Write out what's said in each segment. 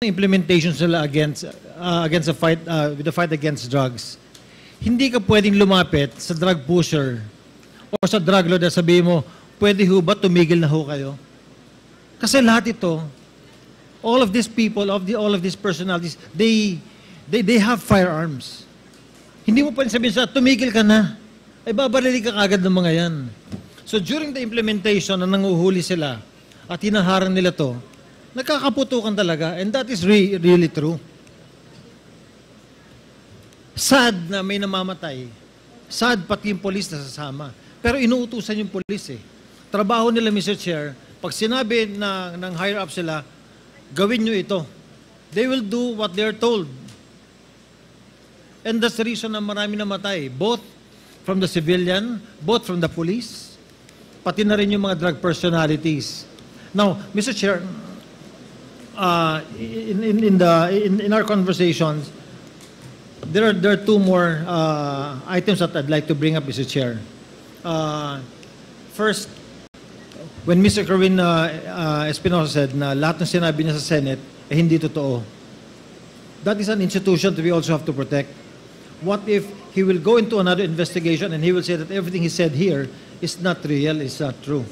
implementation sila against the fight with the fight against drugs, hindi ka pwedeng lumapit sa drug pusher o sa drug lord at sabihin mo, pwede ho ba tumigil na ho kayo? Kasi lahat ito, all of these people, all of these personalities, they have firearms. Hindi mo pwedeng sabihin sa tumigil ka na. Ay babarili ka agad ng mga yan. So during the implementation na nanguhuli sila at hinaharang nila to, nagkakaputukan talaga, and that is really true. Sad na may namamatay. Sad pati yung polis na sasama. Pero inuutusan yung polis eh. Trabaho nila, Mr. Chair, pag sinabi ng higher up sila, gawin nyo ito. They will do what they're told. And that's the reason na marami namatay. Both from the civilian, both from the police, pati na rin yung mga drug personalities. Now, Mr. Chair, in our conversations, there are two more items that I'd like to bring up, Mr. Chair. First, when Mr. Kerwin Espinosa said na lahat ng sinabi niya sa Senate ay hindi totoo. That is an institution that we also have to protect. What if he will go into another investigation and he will say that everything he said here is not real, is not true?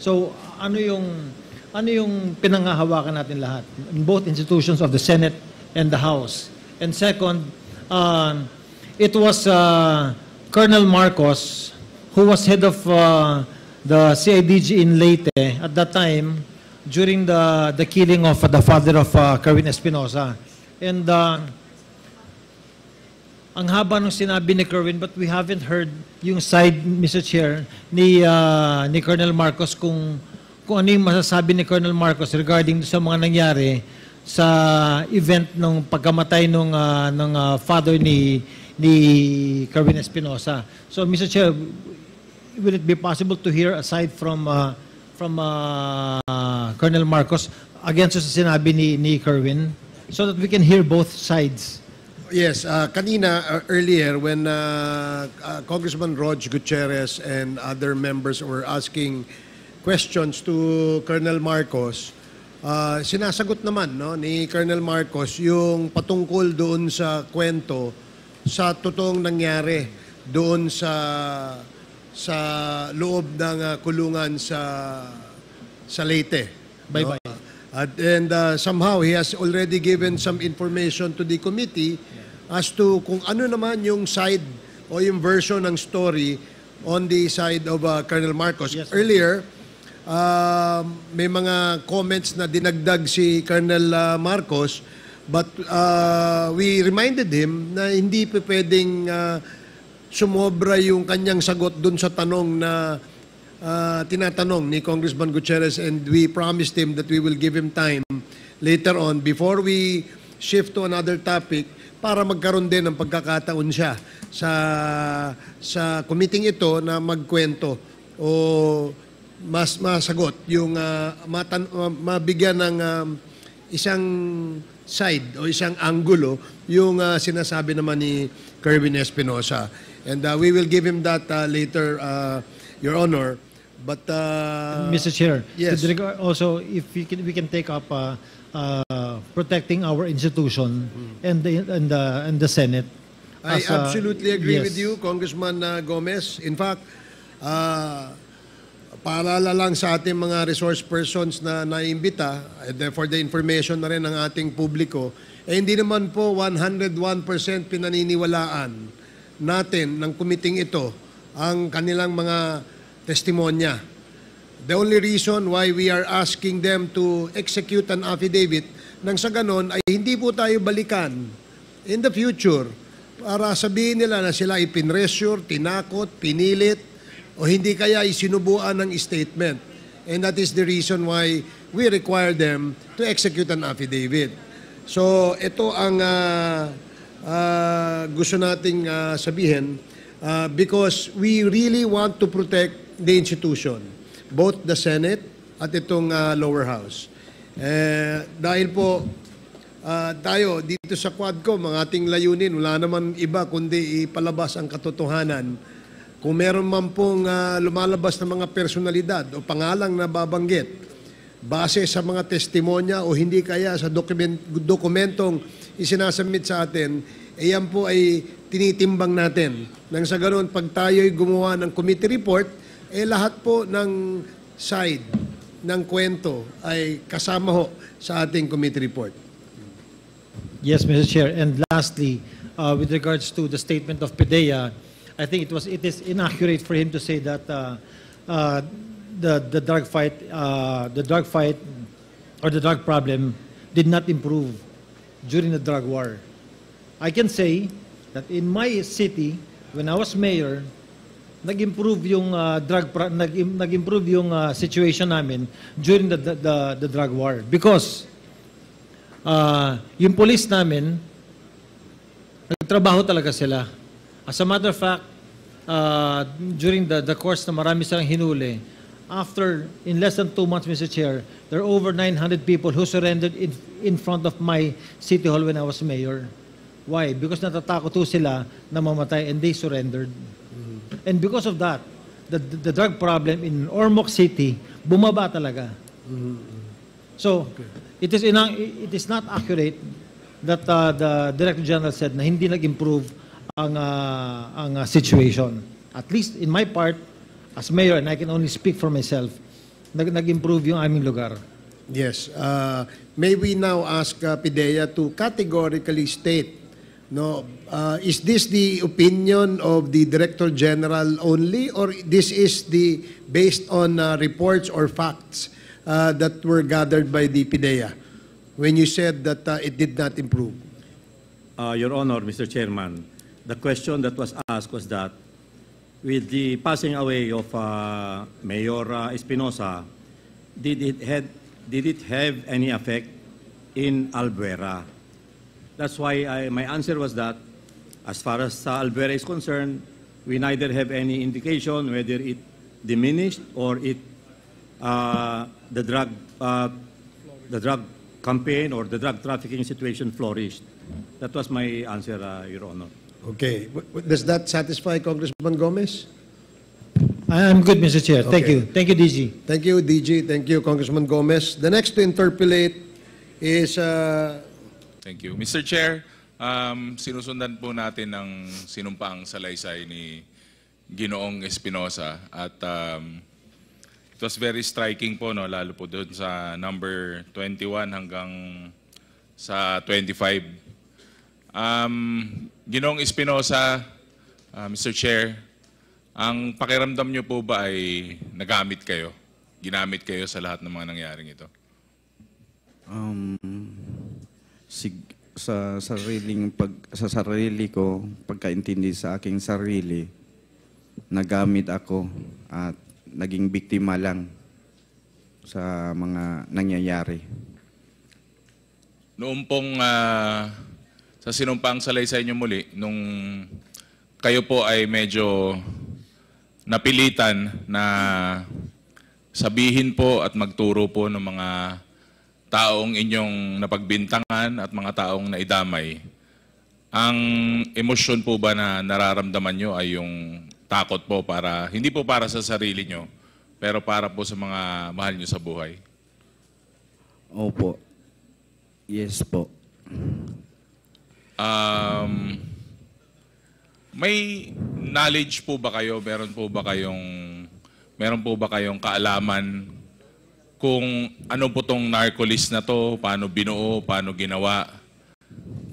So, ano yung pinangahawakan natin lahat in both institutions of the Senate and the House? And second, it was Colonel Marcos who was head of the CIDG in Leyte at that time during the killing of the father of Kerwin Espinosa. And ang haba ng sinabi ni Kerwin, but we haven't heard yung side, Mr. Chair, ni Colonel Marcos kung ano yung masasabi ni Colonel Marcos regarding sa mga nangyari sa event ng pagkamatay ng father ni Kerwin Espinosa. So, Mr. Chair, will it be possible to hear aside from Colonel Marcos against sa sinabi ni Kerwin so that we can hear both sides? Yes, kanina earlier when Congressman Rog Gutierrez and other members were asking questions to Colonel Marcos, sinasagot naman ni Colonel Marcos yung patungkol doon sa kwento sa totoong nangyari doon sa loob ng kulungan sa Leyte. Bye-bye. And somehow he has already given some information to the committee as to kung ano naman yung side o yung version ng story on the side of Colonel Marcos. Yes, earlier, may mga comments na dinagdag si Colonel Marcos, but we reminded him na hindi pa pwedeng sumobra yung kanyang sagot dun sa tanong na tinatanong ni Congressman Gutierrez, and we promised him that we will give him time later on before we shift to another topic para magkaroon din ng pagkakataon siya sa committee ito na magkwento o mas masagot yung mabigyan ng isang side o isang anggulo yung sinasabi naman ni Kerwin Espinosa. And we will give him that later, Your Honor. But Mr. Chair, yes. with regard also, if we can take up protecting our institution and the Senate. I absolutely agree yes. with you, Congressman Gomez. In fact, paalala lang sa ating mga resource persons na naimbita, for the information na rin ng ating publiko, hindi naman po 101% pinaniniwalaan natin ng kumiting ito ang kanilang mga testimonya. The only reason why we are asking them to execute an affidavit nang sa ganon ay hindi po tayo balikan in the future para sabihin nila na sila ipinressure, tinakot, pinilit o hindi kaya isinubuan ng statement. And that is the reason why we require them to execute an affidavit. So ito ang gusto nating sabihin because we really want to protect the institution, both the Senate at itong lower house. Dahil po tayo dito sa Quadcom, ang ating layunin, wala naman iba kundi ipalabas ang katotohanan. Kung meron man pong lumalabas na mga personalidad o pangalang na babanggit base sa mga testimonya o hindi kaya sa dokumentong isinasubmit sa atin, yan po ay tinitimbang natin. Nang sa ganoon, pag tayo'y gumawa ng committee report, lahat po ng side ng kwento ay kasama ho sa ating committee report. Yes, Mr. Chair. And lastly, with regards to the statement of PDEA, I think it is inaccurate for him to say that the drug fight or the drug problem did not improve during the drug war. I can say that in my city, when I was mayor, nag-improve yung nag-improve yung situation namin during the drug war because yung police namin nagtrabaho talaga sila. As a matter of fact, during the course na marami silang hinuli, in less than 2 months, Mr. Chair, there are over 900 people who surrendered in front of my city hall when I was mayor. Why? Because natatakot ho sila na mamatay and they surrendered. And because of that, the drug problem in Ormoc City bumaba talaga. So, it is not accurate that the Director General said na hindi nag-improve ang situation. At least in my part, as mayor, and I can only speak for myself, nag-improve yung aming lugar. Yes. May we now ask PDEA to categorically state, no, is this the opinion of the Director General only, or this is based on reports or facts that were gathered by the PDEA when you said that it did not improve? Your Honor, Mr. Chairman, the question that was asked was that with the passing away of Mayor Espinosa, did it have any effect in Albuera? That's why my answer was that as far as Albuera is concerned, we neither have any indication whether it diminished or the drug campaign or the drug trafficking situation flourished. That was my answer, Your Honor. Okay. Does that satisfy Congressman Gomez? I'm good, Mr. Chair. Thank Okay. you. Thank you, DG. Thank you, DG. Thank you, Congressman Gomez. The next to interpolate is... Thank you. Mr. Chair, sinusundan po natin ang sinumpaang salaysay ni Ginoong Espinosa at it was very striking po, no, lalo po doon sa number 21 hanggang sa 25. Ginoong Espinosa, Mr. Chair, ang pakiramdam niyo po ba ay nagamit kayo? Ginamit kayo sa lahat ng mga nangyaring ito? Sa sarili ko, pagkaintindi sa aking sarili, nagamit ako at naging biktima lang sa mga nangyayari. Noong pong sa sinumpang salaysay niyo muli, nung kayo po ay medyo napilitan na sabihin po at magturo po ng mga taong inyong napagbintangan at mga taong naidamay, ang emosyon po ba na nararamdaman nyo ay yung takot po para, hindi po para sa sarili nyo, pero para po sa mga mahal nyo sa buhay? Opo. Yes po. May knowledge po ba kayo, meron po ba kayong kaalaman kung ano po tong narcolist na to, paano binuo, paano ginawa,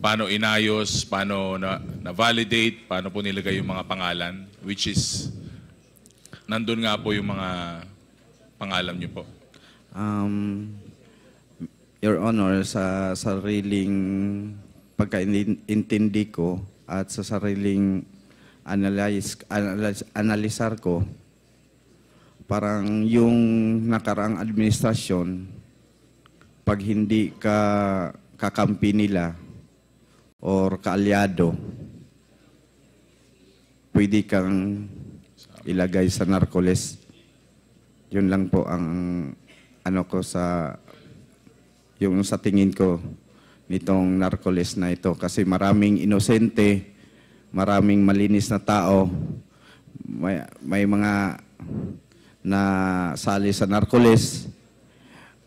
paano inayos, paano na-validate, paano po nilagay yung mga pangalan, which is, nandun nga po yung mga pangalan niyo po. Your Honor, sa sariling pagkaintindi ko at sa sariling analisar ko, parang yung nakaraang administrasyon, pag hindi ka kakampi nila or kaalyado, pwede kang ilagay sa narcoles. Yun lang po ang ano ko sa tingin ko nitong narcoles na ito. Kasi maraming inosente, maraming malinis na tao, may mga na sali sa narcoles,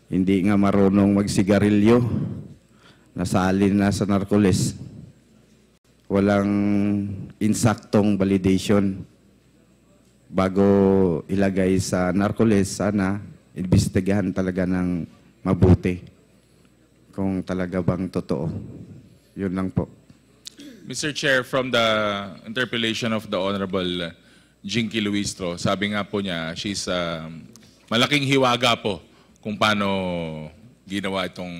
hindi nga marunong magsigarilyo, nasalin na sa narcoles. Walang insaktong validation. Bago ilagay sa narcoles, sana imbestigahan talaga ng mabuti kung talaga bang totoo. Yun lang po. Mr. Chair, from the interpellation of the Honorable Jinky Luistro, sabi nga po niya, she's malaking hiwaga po kung paano ginawa itong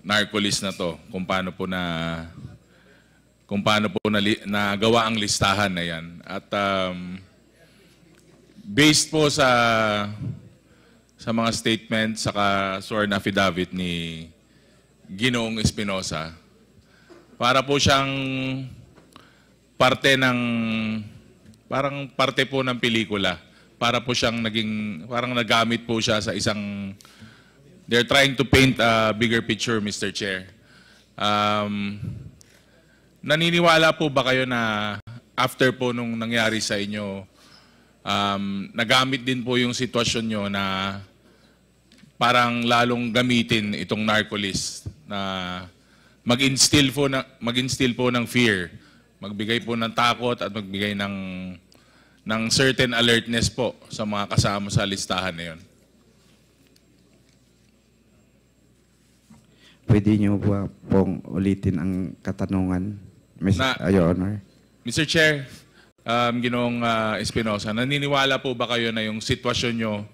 narcolis na to, kung paano po nagawa ang listahan na yan. At based po sa mga statements saka sworn affidavit ni Ginoong Espinosa, para po siyang parang parte po ng pelikula. Para po siyang parang nagamit po siya sa isang, they're trying to paint a bigger picture, Mr. Chair. Naniniwala po ba kayo na after po nung nangyari sa inyo, nagamit din po yung sitwasyon nyo na parang lalong gamitin itong narcolis na mag-instill po ng fear, magbigay po ng takot at magbigay ng certain alertness po sa mga kasama sa listahan na yun? Pwede niyo ba pong ulitin ang katanungan, Your Honor? Mr. Chair, Ginoong Espinosa, naniniwala po ba kayo na yung sitwasyon nyo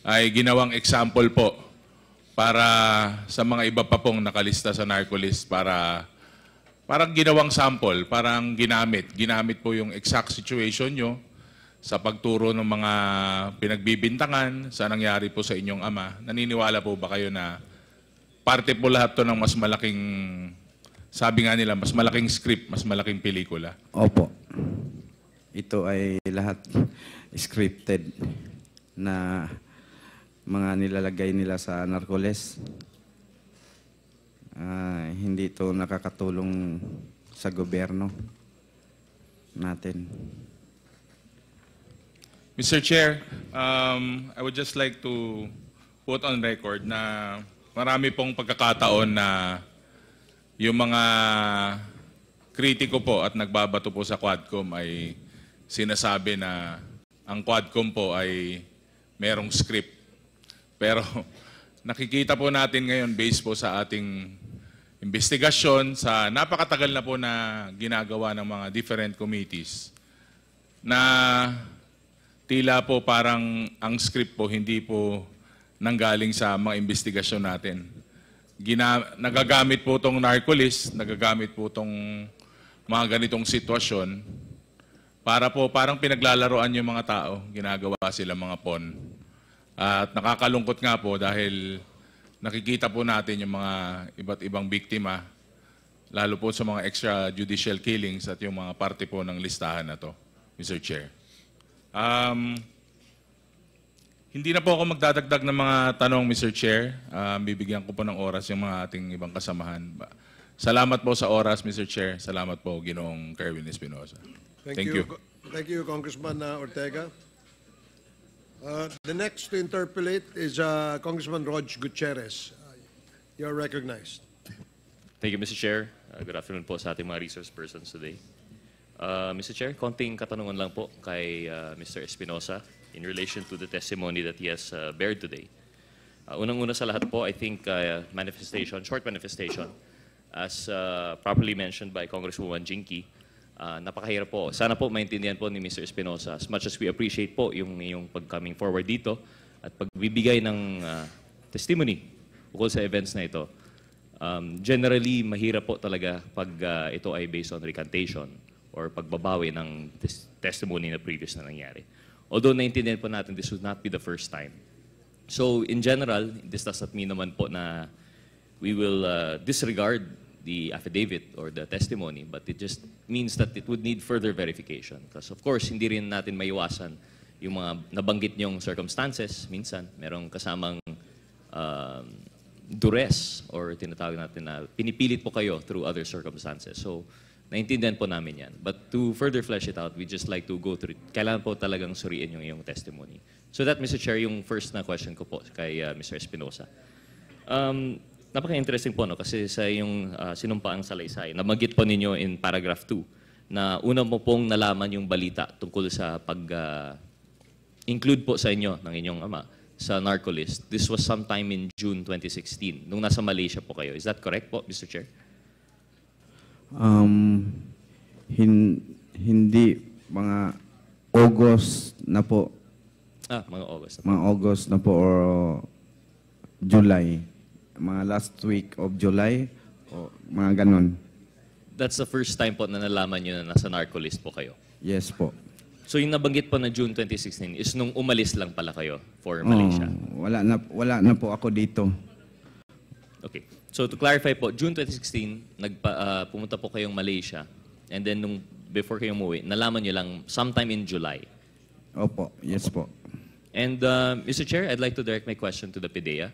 ay ginawang example po para sa mga iba pa pong nakalista sa narcolis, parang ginawang sample, parang ginamit po yung exact situation nyo sa pagturo ng mga pinagbibintangan sa nangyari po sa inyong ama? Naniniwala po ba kayo na parte po lahat to ng mas malaking, sabi nga nila, mas malaking script, mas malaking pelikula? Opo. Ito ay lahat scripted na mga nilalagay nila sa narcoles. Hindi ito nakakatulong sa gobyerno natin. Mr. Chair, I would just like to put on record na marami pong pagkakataon na yung mga kritiko po at nagbabato po sa Quadcom ay sinasabi na ang Quadcom po ay merong script. Pero nakikita po natin ngayon based po sa ating investigasyon, sa napakatagal na po na ginagawa ng mga different committees, na tila po parang ang script po hindi po nanggaling sa mga investigasyon natin. Nagagamit po itong narcolis, nagagamit po itong mga ganitong sitwasyon para po parang pinaglalaroan yung mga tao, ginagawa sila mga pawn. At nakakalungkot nga po dahil nakikita po natin yung mga iba't ibang biktima, lalo po sa mga extrajudicial killings at yung mga parte po ng listahan na to, Mr. Chair. Hindi na po ako magdadagdag ng mga tanong, Mr. Chair. Bibigyan ko po ng oras yung mga ating ibang kasamahan. Salamat po sa oras, Mr. Chair. Salamat po, Ginoong Kerwin Espinosa. Thank you. Thank you, Congressman Ortega. The next to interpolate is Congressman Rog Gutierrez. You're recognized. Thank you, Mr. Chair. Good afternoon po sa ating mga resource persons today. Mr. Chair, konting katanungan lang po kay Mr. Espinosa in relation to the testimony that he has bared today. Unang-una sa lahat po, I think short manifestation, as properly mentioned by Congresswoman Jinky, napakahirap po. Sana po maintindihan po ni Mr. Espinosa, as much as we appreciate po yung pag-coming forward dito at pagbibigay ng testimony ukol sa events na ito. Generally, mahirap po talaga pag ito ay based on recantation or pagbabawi ng testimony na previous na nangyari. Although naintindihan po natin, this would not be the first time. So in general, this does not mean naman po na we will disregard the affidavit or the testimony, but it just means that it would need further verification. Because of course, hindi rin natin maiwasan yung mga nabanggit niyong circumstances. Minsan, merong kasamang duress or tinatawag natin na pinipilit po kayo through other circumstances. So Naintindihan po namin yan. But to further flesh it out, we just like to go through it. Kailangan po talagang suriin yung iyong testimony. So that, Mr. Chair, yung first na question ko po kay Mr. Espinosa. Napaka-interesting po, no? Kasi sa yung sinumpaang salaysay, nabanggit po ninyo in paragraph 2 na una mo pong nalaman yung balita tungkol sa pag-include po sa inyo ng inyong ama sa narco list. This was sometime in June 2016, nung nasa Malaysia po kayo. Is that correct po, Mr. Chair? Hindi, mga August na po. Mga August. Mga August na po or July. Mga last week of July o mga ganon. That's the first time po na nalaman nyo na nasa narco list po kayo? Yes po. So yung nabanggit po na June 2016 is nung umalis lang pala kayo for Malaysia? Wala na po ako dito. Okay. So to clarify po, June 2016, pumunta po kayong Malaysia and then before kayong umuwi, nalaman nyo lang sometime in July? Opo, yes po. And Mr. Chair, I'd like to direct my question to the PIDEA.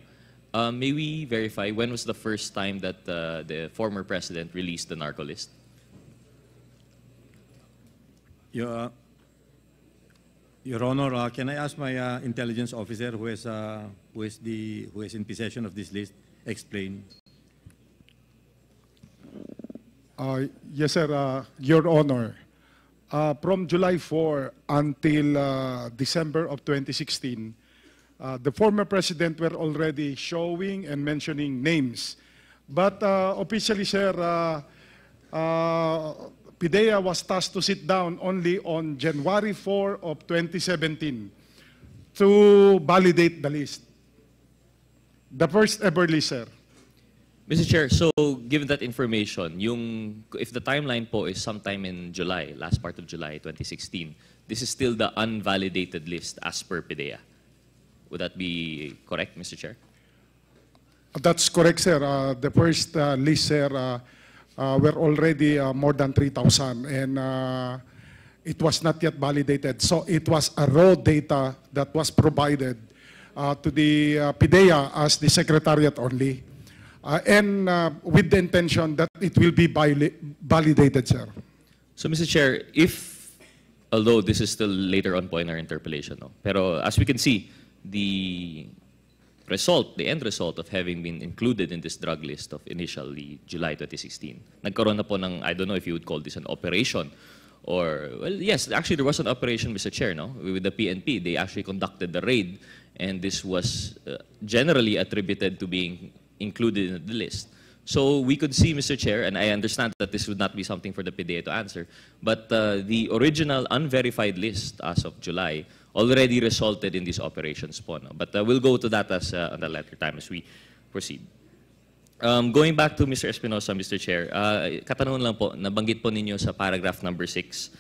May we verify when was the first time that the former president released the narco list? Your Honor, can I ask my intelligence officer who is in possession of this list explain? Yes, sir. Your Honor, from July 4 until December of 2016, the former president were already showing and mentioning names. But officially, sir, PIDEA was tasked to sit down only on January 4 of 2017 to validate the list. The first ever list, sir. Mr. Chair, so given that information, if the timeline po is sometime in July, last part of July 2016, this is still the unvalidated list as per PIDEA. Would that be correct, Mr. Chair? That's correct, sir. The first list, sir, were already more than 3,000 and it was not yet validated. So it was a raw data that was provided to the PIDEA as the secretariat only. And with the intention that it will be validated, sir. So, Mr. Chair, although this is still later on po in our interpellation, no? Pero as we can see, the end result of having been included in this drug list of initially July 2016, nagkaroon na po ng, I don't know if you would call this an operation, or, well, yes, actually there was an operation, Mr. Chair, no? With the PNP, they actually conducted the raid, and this was generally attributed to being included in the list. So we could see, Mr. Chair, and I understand that this would not be something for the PIDEA to answer, but the original unverified list as of July already resulted in these operations po. No? But we'll go to that on the later time as we proceed. Going back to Mr. Espinosa, Mr. Chair, katanungan lang po, nabanggit po ninyo sa paragraph number 6.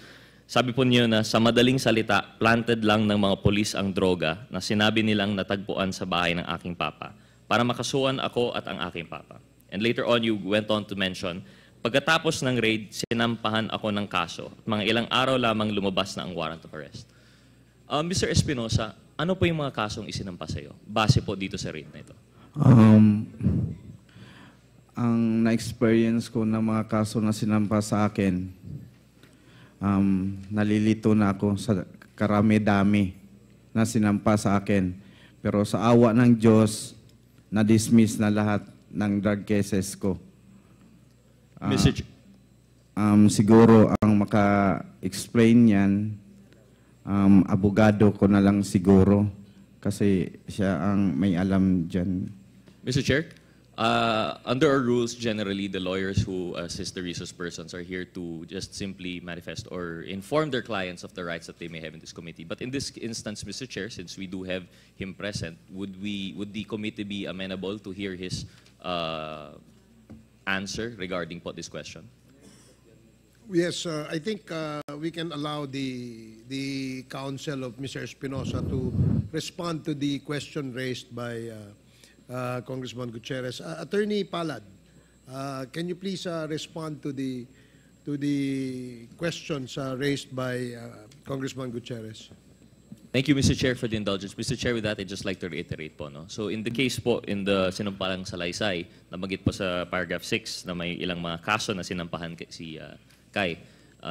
Sabi po niyo na sa madaling salita, planted lang ng mga polis ang droga na sinabi nilang natagpuan sa bahay ng aking papa para makasuhan ako at ang aking papa. And later on, you went on to mention, pagkatapos ng raid, sinampahan ako ng kaso. Mga ilang araw lamang lumabas na ang warrant of arrest. Mr. Espinosa, ano po yung mga kasong isinampa sa iyo? Base po dito sa raid na ito. Ang na-experience ko na mga kaso na sinampa sa akin, nalilito na ako sa karami-dami na sinampa sa akin. Pero sa awa ng Diyos, na-dismiss na lahat ng drug cases ko. Siguro ang maka-explain yan, abogado ko na lang siguro kasi siya ang may alam dyan. Mr. Chair, under our rules, generally, the lawyers who assist the resource persons are here to just simply manifest or inform their clients of the rights that they may have in this committee. But in this instance, Mr. Chair, since we do have him present, would the committee be amenable to hear his answer regarding this question? Yes, I think we can allow the counsel of Mr. Espinosa to respond to the question raised by Congressman Gutierrez. Attorney Palad, can you please respond to the questions raised by Congressman Gutierrez? Thank you, Mr. Chair, for the indulgence. Mr. Chair, with that, I'd just like to reiterate po. No? So in the case po, in the sinampalang salaysay, nabanggit po sa paragraph 6 na may ilang mga kaso na sinampahan si kay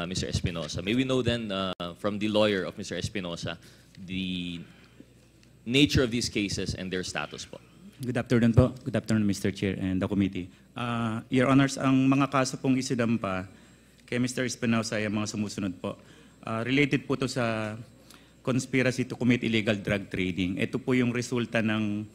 Mr. Espinosa. May we know then from the lawyer of Mr. Espinosa the nature of these cases and their status po. Good afternoon po. Good afternoon, Mr. Chair and the committee. Your Honors, ang mga kaso pong isinampa kay Mr. Espinosa ay ang mga sumusunod po. Related po to sa conspiracy to commit illegal drug trading. Ito po yung resulta ng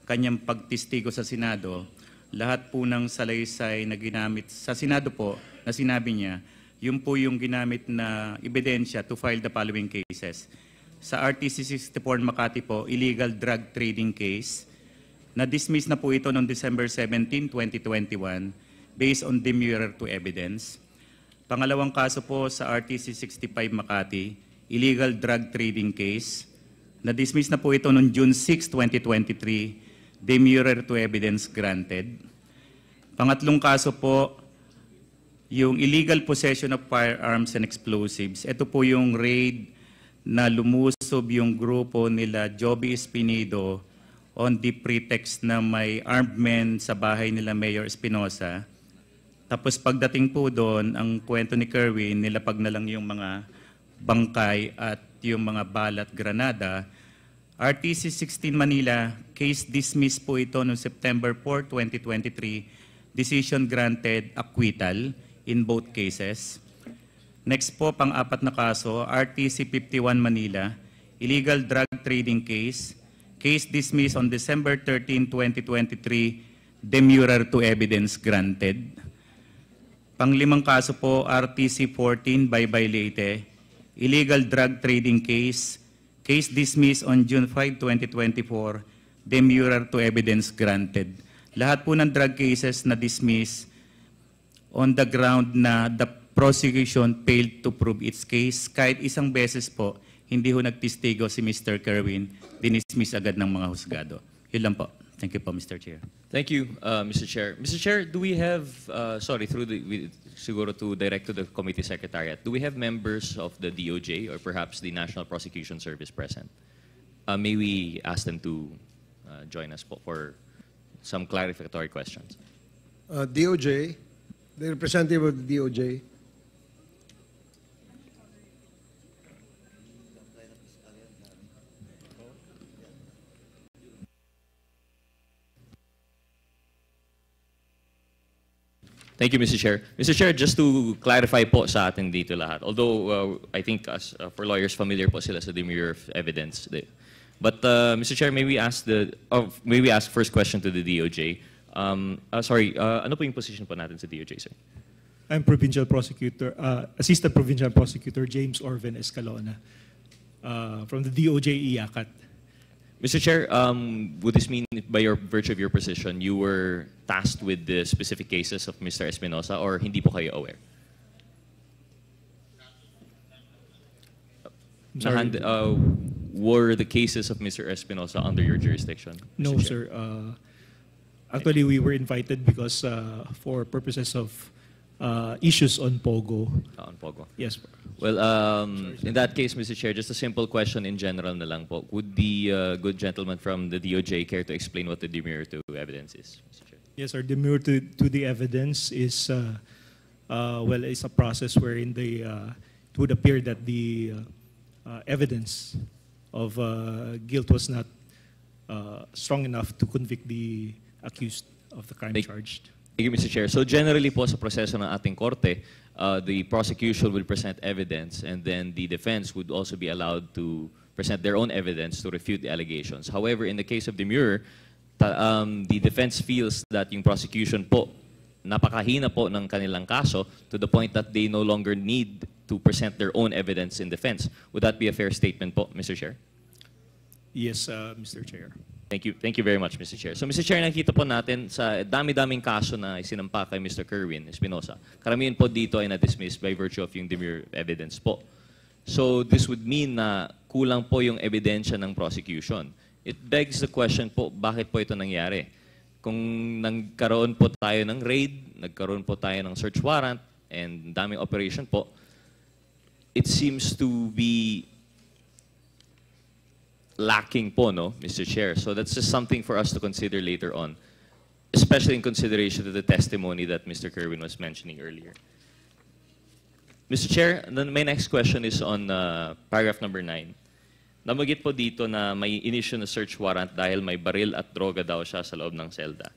kanyang pagtistigo sa Senado. Lahat po ng salaysay na ginamit sa Senado po na sinabi niya, yun po yung ginamit na ebidensya to file the following cases. Sa RTC 64 Makati po, illegal drug trading case. Na-dismiss na po ito noong December 17, 2021 based on demurrer to evidence. Pangalawang kaso po sa RTC 65 Makati, illegal drug trading case. Na-dismiss na po ito noong June 6, 2023, demurrer to evidence granted. Pangatlong kaso po, yung illegal possession of firearms and explosives. Ito po yung raid na lumusob yung grupo nila Joby Espinido on the pretext na may armed men sa bahay nila Mayor Espinosa. Tapos pagdating po doon, ang kwento ni Kerwin, nilapag na lang yung mga bangkay at yung mga balat granada. RTC 16 Manila, case dismissed po ito noong September 4, 2023. Decision granted acquittal in both cases. Next po, pang-apat na kaso, RTC 51 Manila, illegal drug trading case. Case dismissed on December 13, 2023, demurrer to evidence granted. Panglimang kaso po, RTC 14 Baybay Leyte, illegal drug trading case. Case dismissed on June 5, 2024, demurrer to evidence granted. Lahat po ng drug cases na dismiss on the ground na the prosecution failed to prove its case. Kahit isang beses po, hindi ho nagtistigo si Mr. Kerwin, dinismiss agad ng mga husgado. Yun lang po. Thank you po, Mr. Chair. Thank you, Mr. Chair. Mr. Chair, do we have, siguro to direct to the committee secretariat, do we have members of the DOJ or perhaps the National Prosecution Service present? May we ask them to join us for some clarificatory questions? DOJ, the representative of the DOJ. Thank you, Mr. Chair. Mr. Chair, just to clarify po sa atin dito lahat, although I think for lawyers familiar po sila sa demurrer of evidence. But Mr. Chair, may we ask first question to the DOJ. Ano po yung position po natin sa DOJ, sir? I'm Provincial Prosecutor, Assistant Provincial Prosecutor James Orven Escalona from the DOJ IACAT. Mr. Chair, would this mean by virtue of your position, you were tasked with the specific cases of Mr. Espinosa or hindi po kayo aware? Were the cases of Mr. Espinosa under your jurisdiction? No, sir. Actually, we were invited because for purposes of issues on POGO. On POGO. Yes. Well, in that case, Mr. Chair, just a simple question in general na lang po. Would the good gentleman from the DOJ care to explain what the demurrer to evidence is, Mr. Chair? Yes, sir. Demurrer to the evidence is, it's a process wherein it would appear that the evidence of guilt was not strong enough to convict the accused of the crime charged. Thank you, Mr. Chair. So generally po sa proseso ng ating korte, the prosecution will present evidence and then the defense would also be allowed to present their own evidence to refute the allegations. However, in the case of demurrer, the defense feels that yung prosecution po, napakahina po ng kanilang kaso to the point that they no longer need to present their own evidence in defense. Would that be a fair statement po, Mr. Chair? Yes, Mr. Chair. Thank you. Thank you very much, Mr. Chair. So, Mr. Chair, nakita po natin sa dami-daming kaso na isinampa kay Mr. Kerwin Espinosa, karamihan po dito ay na-dismiss by virtue of yung demurrer evidence po. So, this would mean na kulang po yung ebidensya ng prosecution. It begs the question po, bakit po ito nangyari? Kung nagkaroon po tayo ng raid, nagkaroon po tayo ng search warrant, and daming operation po, it seems to be lacking po, no, Mr. Chair. So that's just something for us to consider later on, especially in consideration of the testimony that Mr. Kerwin was mentioning earlier. Mr. Chair, then my next question is on paragraph number 9. Namagit po dito na may inissue na search warrant dahil may baril at droga daw siya sa loob ng selda.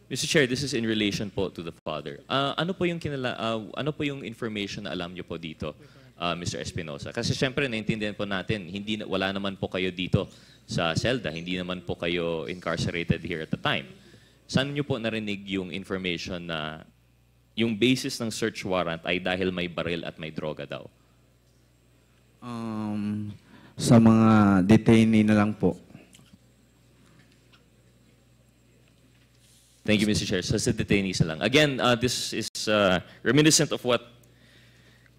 Mr. Chair, this is in relation po to the father. Ano po yung information na alam niyo po dito, Mr. Espinosa? Kasi syempre, naintindihan po natin, wala naman po kayo dito sa selda, hindi naman po kayo incarcerated here at the time. Saan niyo po narinig yung information na yung basis ng search warrant ay dahil may baril at may droga daw? Sa mga detainee na lang po. Thank you, Mr. Chair. So, sa detainees na lang. Again, this is reminiscent of what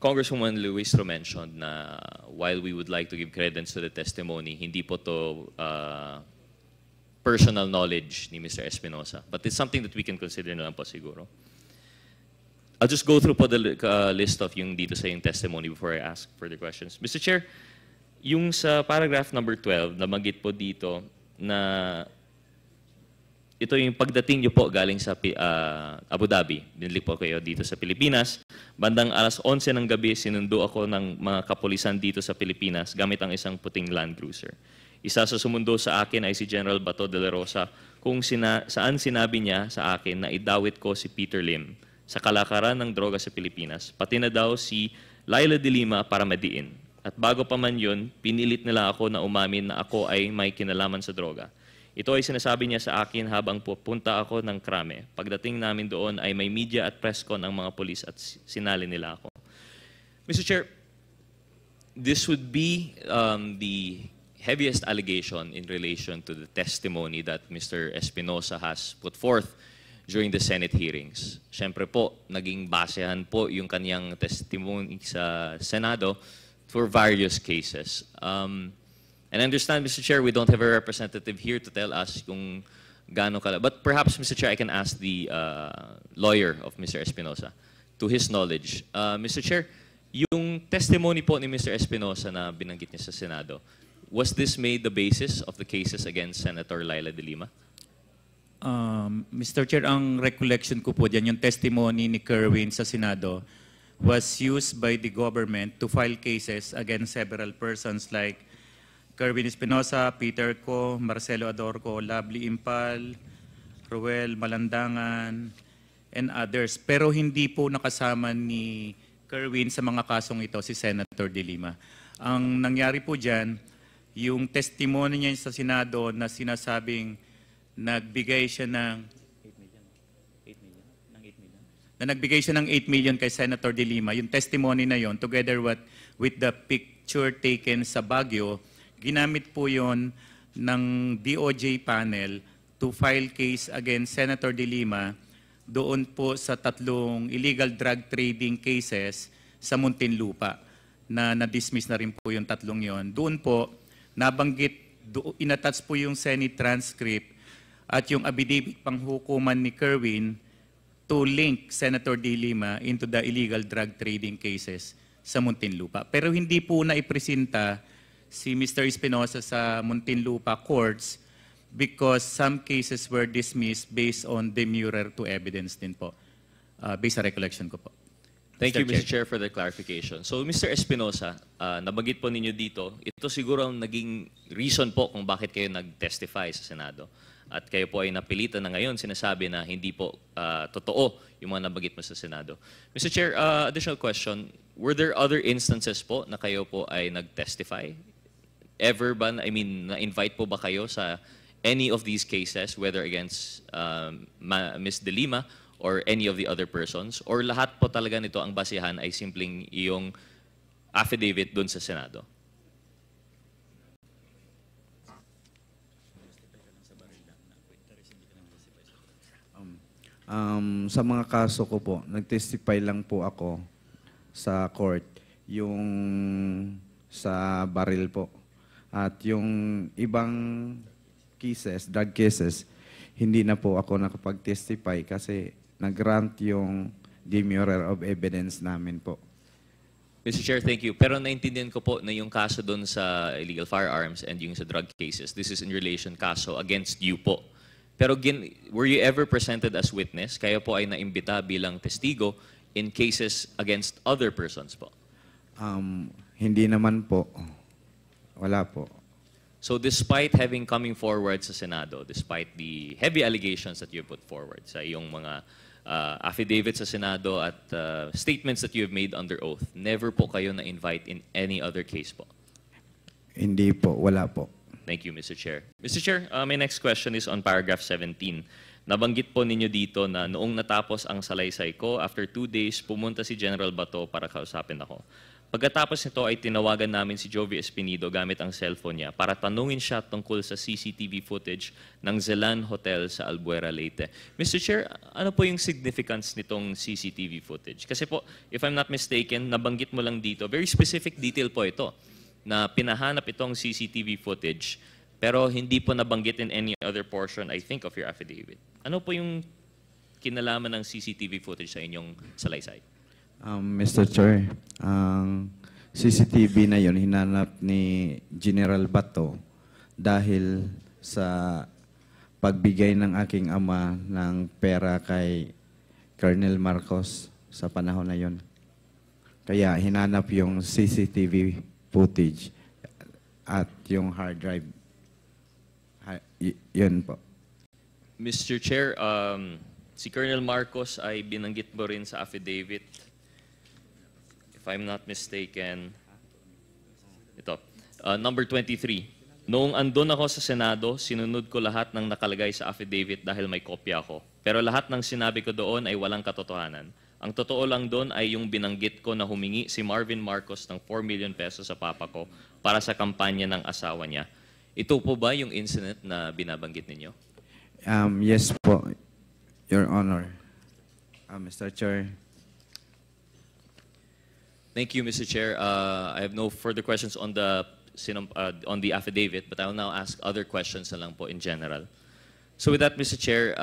Congresswoman Luistro mentioned na while we would like to give credence to the testimony, hindi po to personal knowledge ni Mr. Espinosa. But it's something that we can consider na lang po siguro. I'll just go through po the list of yung dito sa yung testimony before I ask further questions. Mr. Chair, yung sa paragraph number 12, nabanggit po dito na ito yung pagdating niyo po galing sa Abu Dhabi. Binalik po kayo dito sa Pilipinas. Bandang alas 11 ng gabi, sinundo ako ng mga kapulisan dito sa Pilipinas gamit ang isang puting Land Cruiser. Isa sa sumundo sa akin ay si General Bato de la Rosa kung saan sinabi niya sa akin na idawit ko si Peter Lim sa kalakaran ng droga sa Pilipinas, pati na daw si Laila de Lima para madiin. At bago pa man yun, pinilit nila ako na umamin na ako ay may kinalaman sa droga. Ito ay sinasabi niya sa akin habang pupunta ako ng Krame. Pagdating namin doon ay may media at press con ang mga polis at sinali nila ako. Mr. Chair, this would be the heaviest allegation in relation to the testimony that Mr. Espinosa has put forth during the Senate hearings. Siyempre po, naging basehan po yung kanyang testimony sa Senado for various cases. And I understand, Mr. Chair, we don't have a representative here to tell us kung gaano kala. But perhaps, Mr. Chair, I can ask the lawyer of Mr. Espinosa to his knowledge. Mr. Chair, yung testimony po ni Mr. Espinosa na binanggit niya sa Senado, was this made the basis of the cases against Senator Laila de Lima? Mr. Chair, ang recollection ko po dyan, yung testimony ni Kerwin sa Senado was used by the government to file cases against several persons like Kerwin Espinosa, Peter Co, Marcelo Adorco, Lovely Impal, Ruel Malandangan, and others. Pero hindi po nakasama ni Kerwin sa mga kasong ito si Senator de Lima. Ang nangyari po dyan, yung testimony niya sa Senado na sinasabing nagbigay siya ng 8 million kay Senator de Lima. Yung testimony na yon, together with the picture taken sa Baguio, ginamit po yon ng DOJ panel to file case against Senator de Lima doon po sa 3 illegal drug trading cases sa Muntinlupa na na-dismiss na rin po yung 3 yon. Doon po, nabanggit, inattach po yung Senate transcript at yung affidavit panghukuman ni Kerwin to link Senator de Lima into the illegal drug trading cases sa Muntinlupa. Pero hindi po naipresenta si Mr. Espinosa sa Muntinlupa courts because some cases were dismissed based on demurrer to evidence din po, based sa recollection ko po. Thank you, Mr. Chair, for the clarification. So, Mr. Espinosa, nabanggit po ninyo dito, ito siguro ang naging reason po kung bakit kayo nag-testify sa Senado. At kayo po ay napilitan na ngayon, sinasabi na hindi po totoo yung mga nabanggit mo sa Senado. Mr. Chair, additional question, were there other instances po na kayo po ay nag-testify? Ever ba, na-invite po ba kayo sa any of these cases, whether against Ms. de Lima or any of the other persons? Or lahat po talaga nito ang basihan ay simpleng iyong affidavit doon sa Senado? Sa mga kaso ko po, nag-testify lang po ako sa court, yung sa baril po. At yung ibang cases, drug cases, hindi na po ako nakapag-testify kasi nag-grant yung demurrer of evidence namin po. Mr. Chair, thank you. Pero naintindihan ko po na yung kaso doon sa illegal firearms and yung sa drug cases, this is in relation kaso against you po. Pero were you ever presented as witness? Kayo po ay naimbita bilang testigo in cases against other persons po? Hindi naman po. Wala po. So despite having coming forward sa Senado, despite the heavy allegations that you put forward sa iyong mga affidavits sa Senado at statements that you have made under oath, never po kayo na-invite in any other case po? Hindi po. Wala po. Thank you, Mr. Chair. Mr. Chair, my next question is on paragraph 17. Nabanggit po ninyo dito na noong natapos ang salaysay ko, after 2 days, pumunta si General Bato para kausapin ako. Pagkatapos nito ay tinawagan namin si Jovi Espinido gamit ang cellphone niya para tanungin siya tungkol sa CCTV footage ng Zelan Hotel sa Albuera, Leyte. Mr. Chair, ano po yung significance nitong CCTV footage? Kasi po, if I'm not mistaken, nabanggit mo lang dito, very specific detail po ito, na pinahanap itong CCTV footage, pero hindi po nabanggit in any other portion, I think, of your affidavit. Ano po yung kinalaman ng CCTV footage sa inyong salaysay? Mr. Chair, ang CCTV na yon hinanap ni General Bato dahil sa pagbigay ng aking ama ng pera kay Colonel Marcos sa panahon na yon. Kaya hinanap yung CCTV footage at yung hard drive. Yun po. Mr. Chair, si Colonel Marcos ay binanggit mo rin sa affidavit. If I'm not mistaken, ito, number 23. Noong andun ako sa Senado, sinunod ko lahat ng nakalagay sa affidavit dahil may kopya ako. Pero lahat ng sinabi ko doon ay walang katotohanan. Ang totoo lang doon ay yung binanggit ko na humingi si Marvin Marcos ng 4 million pesos sa papa ko para sa kampanya ng asawa niya. Ito po ba yung incident na binabanggit ninyo? Yes po, Your Honor. Mr. Chair. Thank you, Mr. Chair. I have no further questions on the affidavit, but I will now ask other questions na lang po in general. So with that, Mr. Chair,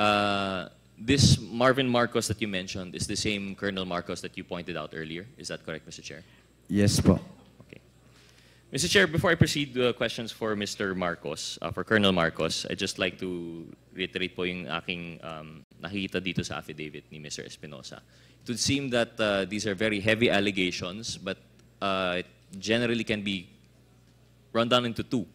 this Marvin Marcos that you mentioned is the same Colonel Marcos that you pointed out earlier. Is that correct, Mr. Chair? Yes po. Okay. Mr. Chair, before I proceed to questions for Mr. Marcos, for Colonel Marcos, I'd just like to reiterate po yung aking nakikita dito sa affidavit ni Mr. Espinosa. It would seem that these are very heavy allegations, but it generally can be run down into two,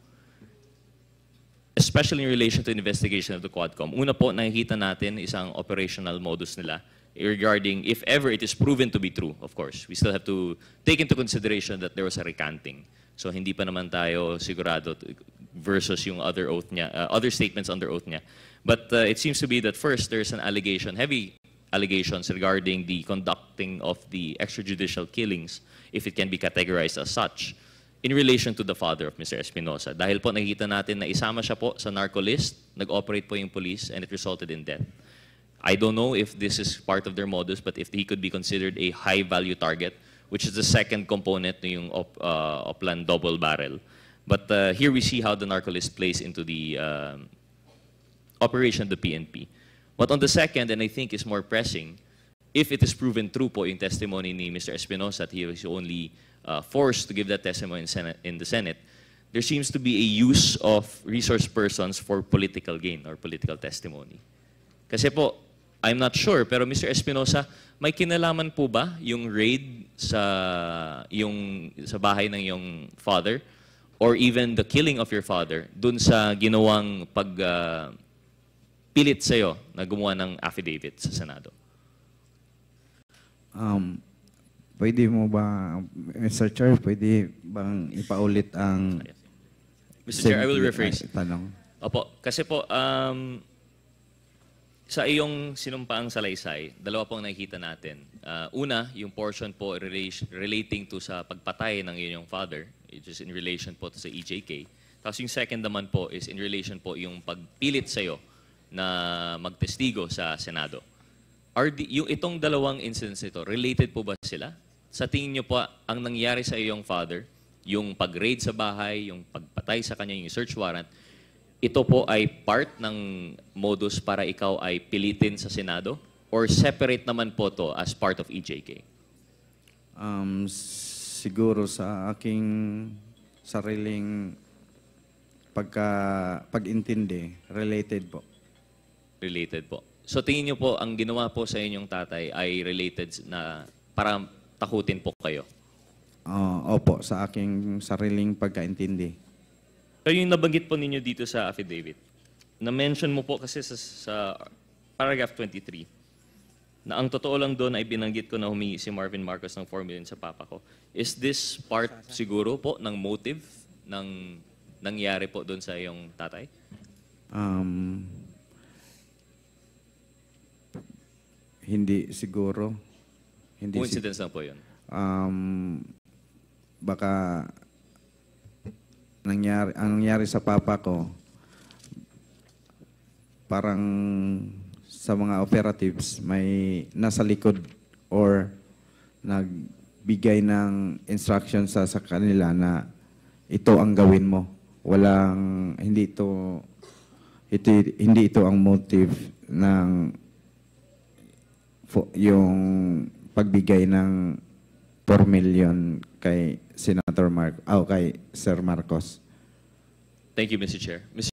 especially in relation to investigation of the Quadcom. Una po, nakikita natin isang operational modus nila regarding if ever it is proven to be true, of course. We still have to take into consideration that there was a recanting. So hindi pa naman tayo sigurado versus yung other oath niya, other statements under oath niya. But it seems to be that first there's an allegation, heavy allegations regarding the conducting of the extrajudicial killings, if it can be categorized as such, in relation to the father of Mr. Espinosa. Dahil po nakikita natin na isama siya po sa narco list, nag-operate po yung police, and it resulted in death. I don't know if this is part of their modus, but if he could be considered a high-value target, which is the second component ng yung Oplan double barrel. But here we see how the narco list plays into the operation of the PNP. But on the second, and I think is more pressing, if it is proven true po yung testimony ni Mr. Espinosa that he was only forced to give that testimony in the Senate, there seems to be a use of resource persons for political gain or political testimony. Kasi po, I'm not sure, pero Mr. Espinosa, may kinalaman po ba yung raid sa bahay ng iyong father or even the killing of your father dun sa ginawang pilit sa'yo na gumawa ng affidavit sa Senado? Pwede mo ba, Mr. Chair, pwede bang ipaulit ang... Mr. Chair, I will rephrase. Tanong. Opo, kasi po, sa iyong sinumpaang salaysay, dalawa pong nakikita natin. Una, yung portion po relating to sa pagpatay ng iyong father, which is in relation po to sa EJK. Tapos yung second naman po is in relation po yung pagpilit sa'yo na magtestigo sa Senado. Yung itong dalawang incidents nito, related po ba sila? Sa tingin niyo po, ang nangyari sa iyong father, yung pag-raid sa bahay, yung pagpatay sa kanya, yung search warrant, ito po ay part ng modus para ikaw ay pilitin sa Senado? Or separate naman po to as part of EJK? Siguro sa aking sariling pag-intindi, related po. Related po. So tingin niyo po, ang ginawa po sa inyong tatay ay related na para takutin po kayo? Opo, sa aking sariling pagkaintindi. Pero yung nabanggit po ninyo dito sa affidavit, na-mention mo po kasi sa paragraph 23, na ang totoo lang doon ay binanggit ko na humingi si Marvin Marcos ng 4 million sa papa ko. Is this part siguro po ng motive ng nangyari po doon sa iyong tatay? Hindi siguro. Coincidence lang po yun. Baka ang nangyari sa papa ko, parang sa mga operatives may nasa likod or nagbigay ng instruction sa kanila na ito ang gawin mo. Hindi ito ang motive ng yung pagbigay ng 4 million kay kay Sir Marcos. Thank you, Mr. Chair. Mr.